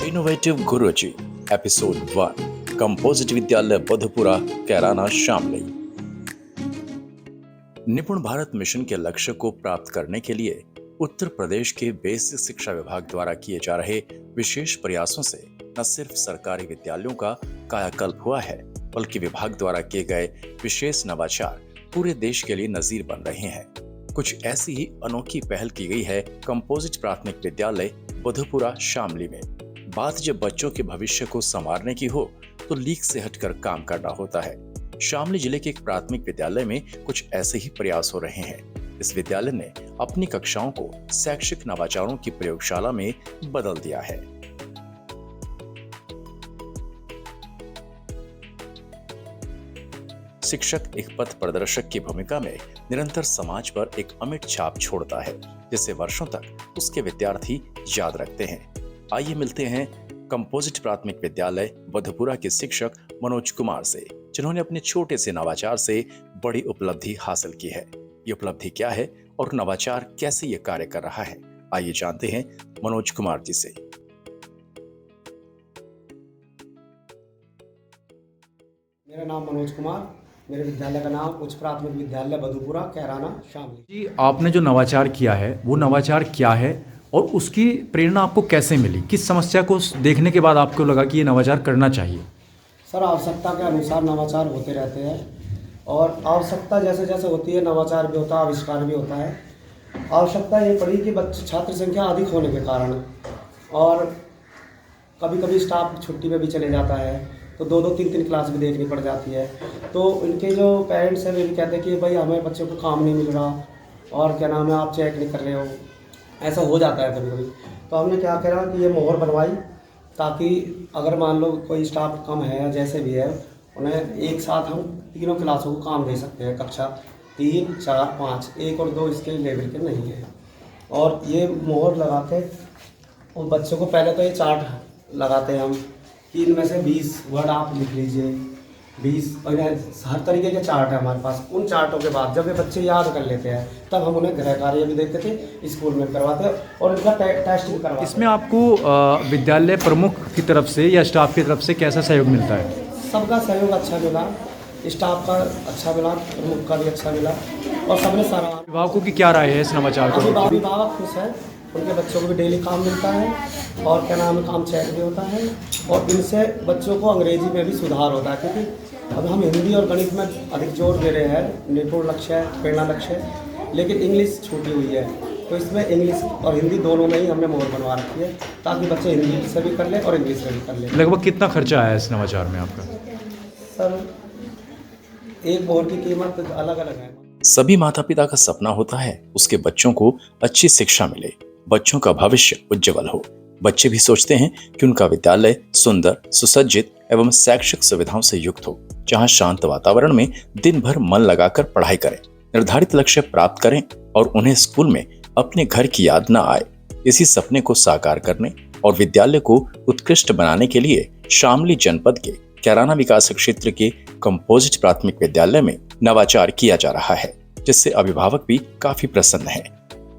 Innovative गुरुजी episode 1 composite विद्यालय बुधपुरा कैराना शामली। निपुण Bharat mission के लक्ष्य को प्राप्त करने के लिए उत्तर प्रदेश के बेसिक शिक्षा विभाग द्वारा किए जा रहे विशेष प्रयासों से न सिर्फ सरकारी विद्यालयों का कायाकल्प हुआ है, बल्कि विभाग द्वारा किए गए विशेष नवाचार पूरे देश के लिए नजीर बन रहे हैं। कुछ ऐसी ही अनोखी पहल की गई है कंपोजिट प्राथमिक विद्यालय बुधपुरा शामली में। बात जब बच्चों के भविष्य को संवारने की हो तो लीक से हटकर काम करना होता है। शामली जिले के एक प्राथमिक विद्यालय में कुछ ऐसे ही प्रयास हो रहे हैं। इस विद्यालय ने अपनी कक्षाओं को शैक्षिक नवाचारों की प्रयोगशाला में बदल दिया है। शिक्षक एक पथ प्रदर्शक की भूमिका में निरंतर समाज पर एक अमिट छाप छोड़ता है, जिसे वर्षों तक उसके विद्यार्थी याद रखते हैं। आइए मिलते हैं कंपोजिट प्राथमिक विद्यालय बुधपुरा के शिक्षक मनोज कुमार से, जिन्होंने अपने छोटे से नवाचार से बड़ी उपलब्धि हासिल की है। ये उपलब्धि क्या है और नवाचार कैसे ये कार्य कर रहा है, आइए जानते हैं मनोज कुमार जी से। मेरा नाम मनोज कुमार, मेरे विद्यालय का नाम उच्च प्राथमिक विद्यालय बुधपुरा कैराना शामली। जी, आपने जो नवाचार किया है वो नवाचार क्या है और उसकी प्रेरणा आपको कैसे मिली? किस समस्या को देखने के बाद आपको लगा कि ये नवाचार करना चाहिए? सर, आवश्यकता के अनुसार नवाचार होते रहते हैं और आवश्यकता जैसे जैसे होती है नवाचार भी होता है, आविष्कार भी होता है। आवश्यकता ये पड़ी कि बच्चे छात्र संख्या अधिक होने के कारण और कभी कभी स्टाफ छुट्टी पे भी चले जाता है, तो 2-2 3-3 क्लास भी देखनी पड़ जाती है। तो इनके जो पेरेंट्स हैं वे भी कहते हैं कि भाई हमें बच्चों को काम नहीं मिल रहा और क्या नाम है, आप चेक नहीं कर रहे हो, ऐसा हो जाता है कभी कभी। तो हमने क्या करा कि ये मोहर बनवाई, ताकि अगर मान लो कोई स्टाफ कम है या जैसे भी है, उन्हें एक साथ हम तीनों क्लासों को काम दे सकते हैं। कक्षा 3, 4, 5, 1 और 2 इसके लेवल के नहीं है। और ये मोहर लगा के उन बच्चों को पहले तो ये चार्ट लगाते हैं हम कि इनमें से 20 वर्ड आप लिख लीजिए, 20 और हर तरीके के चार्ट है हमारे पास। उन चार्टों के बाद जब ये बच्चे याद कर लेते हैं तब हम उन्हें गृह कार्य भी देते थे, स्कूल में करवाते हैं और इनका टेस्टिंग करवाते हैं। इसमें आपको विद्यालय प्रमुख की तरफ से या स्टाफ की तरफ से कैसा सहयोग मिलता है? सबका सहयोग अच्छा मिला, स्टाफ का अच्छा मिला, प्रमुख का भी अच्छा मिला और सबने सारा। अभिभावकों की क्या राय है इस नवाचार को? अभिभावक खुश है, उनके बच्चों को भी डेली काम मिलता है और क्या नाम है, काम चेक भी होता है और इनसे बच्चों को अंग्रेजी में भी सुधार होता है, क्योंकि अब हम हिंदी और गणित में अधिक जोर दे रहे हैं। निपुण लक्ष्य है, प्रेरणा लक्ष्य है, लेकिन इंग्लिश छूटी हुई है। तो इसमें इंग्लिश और हिंदी दोनों में ही हमने मोहर बनवा रखी है, ताकि बच्चे हिंदी से भी कर लें और इंग्लिश से भी कर लें। लगभग कितना खर्चा आया इस नवाचार में आपका? सर, एक मोहर की कीमत अलग अलग है। सभी माता पिता का सपना होता है उसके बच्चों को अच्छी शिक्षा मिले, बच्चों का भविष्य उज्जवल हो। बच्चे भी सोचते हैं कि उनका विद्यालय सुंदर, सुसज्जित एवं शैक्षिक सुविधाओं से युक्त हो, जहां शांत वातावरण में दिन भर मन लगाकर पढ़ाई करें, निर्धारित लक्ष्य प्राप्त करें और उन्हें स्कूल में अपने घर की याद न आए। इसी सपने को साकार करने और विद्यालय को उत्कृष्ट बनाने के लिए शामली जनपद के कैराना विकास क्षेत्र के कंपोजिट प्राथमिक विद्यालय में नवाचार किया जा रहा है, जिससे अभिभावक भी काफी प्रसन्न हैं।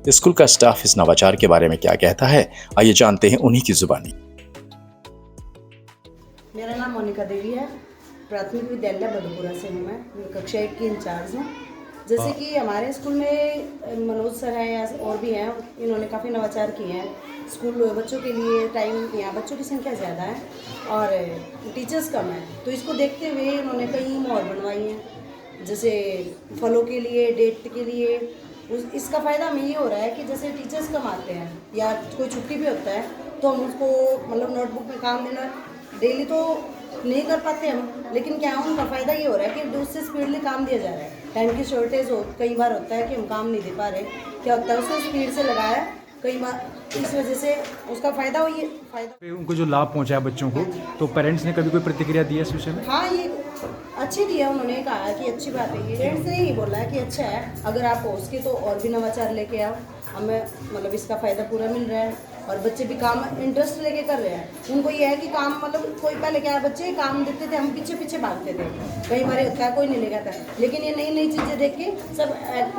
स्कूल का स्टाफ इस नवाचार के बारे में क्या कहता है, आइए जानते हैं उन्हीं की जुबानी। मेरा नाम मोनिका देवी है, प्राथमिक विद्यालय बुधपुरा से हूँ मैं कक्षा 1 की इंचार्ज हूँ। जैसे कि हमारे स्कूल में मनोज सर हैं या और भी हैं, इन्होंने काफ़ी नवाचार किए हैं। स्कूल बच्चों के लिए टाइम, यहाँ बच्चों की संख्या ज़्यादा है और टीचर्स कम है, तो इसको देखते हुए इन्होंने कई मोहर बनवाई हैं। जैसे फलों के लिए, डेट के लिए। इसका फ़ायदा हमें ये हो रहा है कि जैसे टीचर्स कम आते हैं या कोई छुट्टी भी होता है, तो हम उसको मतलब नोटबुक में काम देना डेली तो नहीं कर पाते हम, लेकिन क्या है उनका फ़ायदा ये हो रहा है कि उससे स्पीडली काम दिया जा रहा है। टाइम की शॉर्टेज हो कई बार होता है कि हम काम नहीं दे पा रहे, क्या होता है उससे स्पीड से लगाया कई बार, इस वजह से उसका फ़ायदा हो। ये फ़ायदा उनको जो लाभ पहुंचा बच्चों को, तो पेरेंट्स ने कभी कोई प्रतिक्रिया दी है इस विषय में? हाँ, ये अच्छी दी है। उन्होंने कहा कि अच्छी बात है, ये पेरेंट्स ने ही बोला है कि अच्छा है, अगर आप हो उसके तो और भी नवाचार लेके आओ, हमें मतलब इसका फ़ायदा पूरा मिल रहा है और बच्चे भी काम इंटरेस्ट लेके कर रहे हैं। उनको ये है कि काम मतलब कोई पहले क्या बच्चे काम देते थे, हम पीछे पीछे भागते थे, कई बार होता है कोई नहीं लेगा था, लेकिन ये नई नई चीज़ें देख के सब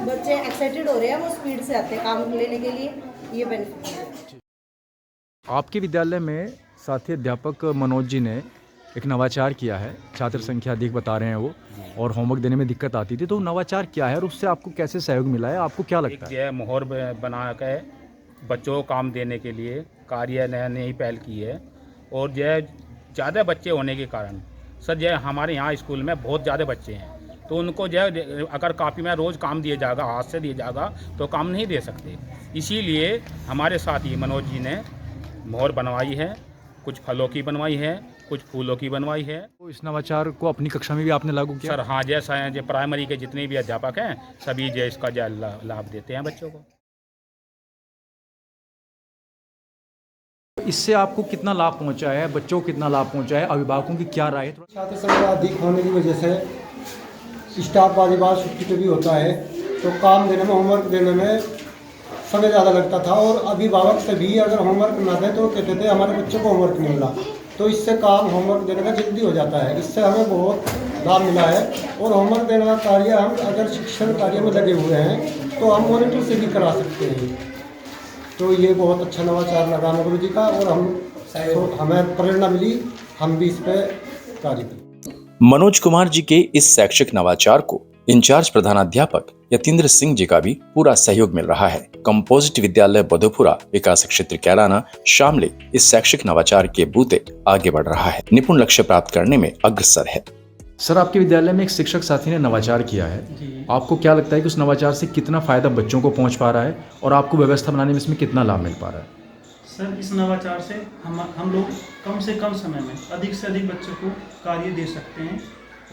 बच्चे एक्साइटेड हो रहे हैं, वो स्पीड से आते हैं काम लेने के लिए। ये बेनिफिट है। आपके विद्यालय में साथी अध्यापक मनोज जी ने एक नवाचार किया है, छात्र संख्या अधिक बता रहे हैं वो, और होमवर्क देने में दिक्कत आती थी, तो नवाचार क्या है और उससे आपको कैसे सहयोग मिला है, आपको क्या लगता है? जो है मोहर बना के बच्चों को काम देने के लिए कार्यालय ने ही पहल की है। और जो है ज़्यादा बच्चे होने के कारण सर जो है हमारे यहाँ स्कूल में बहुत ज़्यादा बच्चे हैं, तो उनको जो है अगर कापी में रोज़ काम दिया जाएगा, हाथ से दिया जाएगा, तो काम नहीं दे सकते। इसीलिए हमारे साथी मनोज जी ने मोहर बनवाई है, कुछ फलों की बनवाई है, कुछ फूलों की बनवाई है। तो इस नवाचार को अपनी कक्षा में भी आपने लागू किया? सर हाँ, जैसा जो प्राइमरी के जितने भी अध्यापक हैं सभी जो इसका जो लाभ देते हैं बच्चों को। इससे आपको कितना लाभ पहुंचा है, बच्चों को कितना लाभ पहुंचा है, अभिभावकों की क्या राय है? छात्र संख्या अधिक होने की वजह से स्टाफ वाली बात छुट्टी भी होता है, तो काम देने में, होमवर्क देने में समय ज़्यादा लगता था। और अभिभावक से भी अगर होमवर्क ना दें तो कहते थे हमारे बच्चों को होमवर्क नहीं मिला, तो इससे काम होमवर्क देने का जल्दी हो जाता है। इससे हमें बहुत लाभ मिला है। और होमवर्क देने का कार्य हम अगर शिक्षण कार्य में लगे हुए हैं तो हम मॉनिटर से भी करा सकते हैं। तो ये बहुत अच्छा नवाचार लगा गुरु जी का, और हमें प्रेरणा मिली, हम भी इस पर कार्य करें। मनोज कुमार जी के इस शैक्षिक नवाचार को इंचार्ज प्रधानाध्यापक यतीन्द्र सिंह जी का भी पूरा सहयोग मिल रहा है। कंपोजिट विद्यालय बधोपुरा विकास क्षेत्र कैलाना शामली इस शैक्षिक नवाचार के बूते आगे बढ़ रहा है, निपुण लक्ष्य प्राप्त करने में अग्रसर है। सर, आपके विद्यालय में एक शिक्षक साथी ने नवाचार किया है, आपको क्या लगता है कि उस नवाचार से कितना फायदा बच्चों को पहुंच पा रहा है और आपको व्यवस्था बनाने में इसमें कितना लाभ मिल पा रहा है? सर, इस नवाचार से हम लोग कम से कम समय में अधिक से अधिक बच्चों को कार्य दे सकते हैं।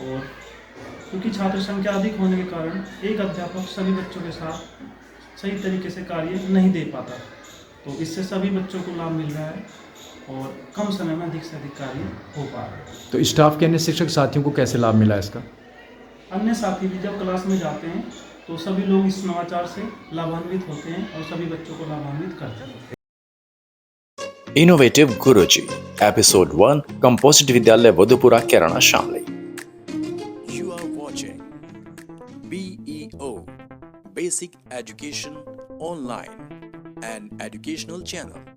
और क्योंकि छात्र संख्या अधिक होने के कारण एक अध्यापक सभी बच्चों के साथ सही तरीके से कार्य नहीं दे पाता, तो इससे सभी बच्चों को लाभ मिल रहा है और कम समय में अधिक से अधिक कार्य हो पा रहा है। तो स्टाफ के अन्य शिक्षक साथियों को कैसे लाभ मिला इसका? अन्य साथी भी जब क्लास में जाते हैं तो सभी लोग इस नवाचार से लाभान्वित होते हैं और सभी बच्चों को लाभान्वित करते हैं। इनोवेटिव गुरुजी एपिसोड 1 कंपोजिट विद्यालय Vadhupura Kairana Shamli. You are watching BEO basic education online and educational channel.